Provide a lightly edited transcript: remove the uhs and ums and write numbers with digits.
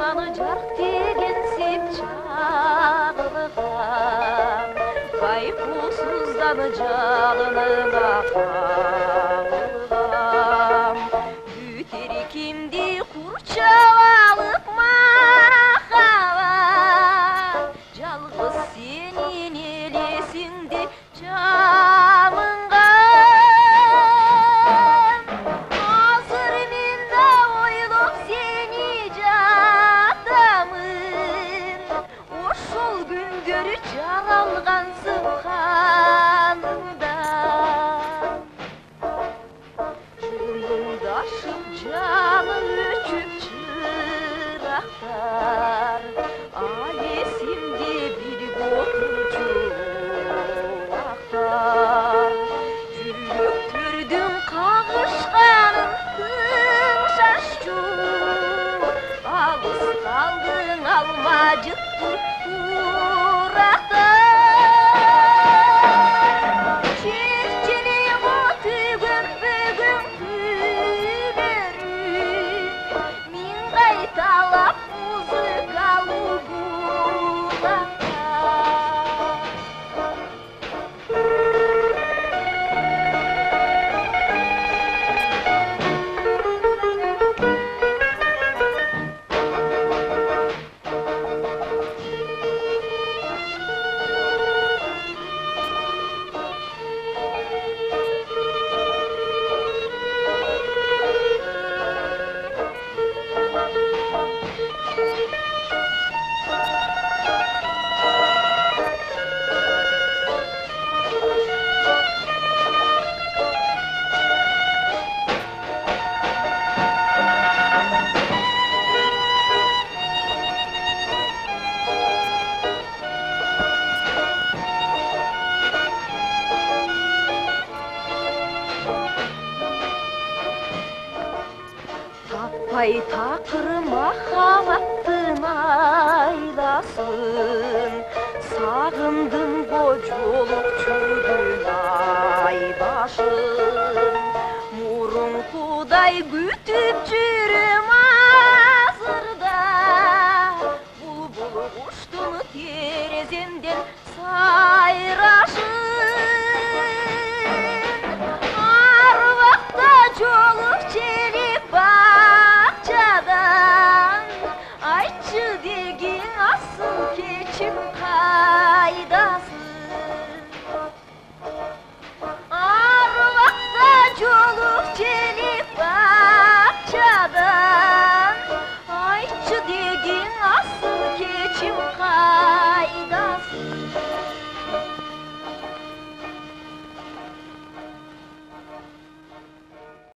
Sultanı cark degensip çağırgan Baykusuzdan canına kalgan Büter kimdi kurçavalıp mahavat Жалғыз senin elesinde camıngan Hazır men de oylop seni jatamın Oşol gündörü jaralgansın kanımdan Жолыңдашып жаның өчүп чырактар Ал эсимде бирге отурчу убактар Жүрөктөрдүн кагышканын тыңшашчу Алыс калдың алма жыттыр урактар Талап музыкалуу булактар Таппай такыр махабаттын айласын Сагындым го жолук жүрдүн айбашын Мурункудай күтүп жүрөм